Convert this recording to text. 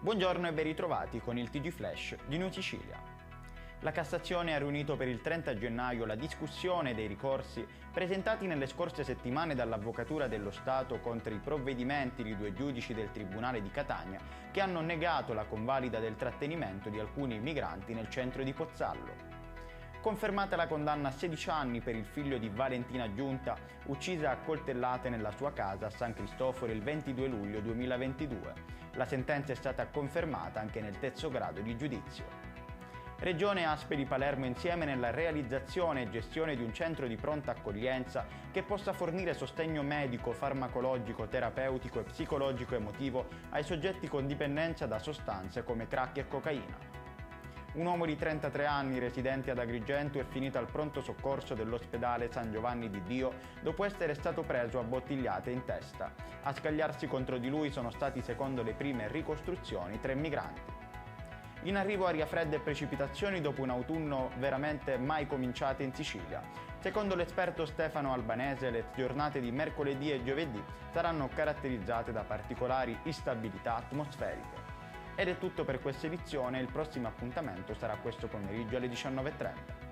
Buongiorno e ben ritrovati con il TG Flash di New Sicilia. La Cassazione ha riunito per il 30 gennaio la discussione dei ricorsi presentati nelle scorse settimane dall'Avvocatura dello Stato contro i provvedimenti di due giudici del Tribunale di Catania che hanno negato la convalida del trattenimento di alcuni migranti nel centro di Pozzallo. Confermata la condanna a 16 anni per il figlio di Valentina Giunta, uccisa a coltellate nella sua casa a San Cristoforo il 22 luglio 2022. La sentenza è stata confermata anche nel terzo grado di giudizio. Regione e ASP di Palermo insieme nella realizzazione e gestione di un centro di pronta accoglienza che possa fornire sostegno medico, farmacologico, terapeutico e psicologico emotivo ai soggetti con dipendenza da sostanze come crack e cocaina. Un uomo di 33 anni residente ad Agrigento è finito al pronto soccorso dell'ospedale San Giovanni di Dio dopo essere stato preso a bottigliate in testa. A scagliarsi contro di lui sono stati, secondo le prime ricostruzioni, 3 migranti. In arrivo aria fredda e precipitazioni dopo un autunno veramente mai cominciate in Sicilia. Secondo l'esperto Stefano Albanese, le giornate di mercoledì e giovedì saranno caratterizzate da particolari instabilità atmosferiche. Ed è tutto per questa edizione, il prossimo appuntamento sarà questo pomeriggio alle 19:30.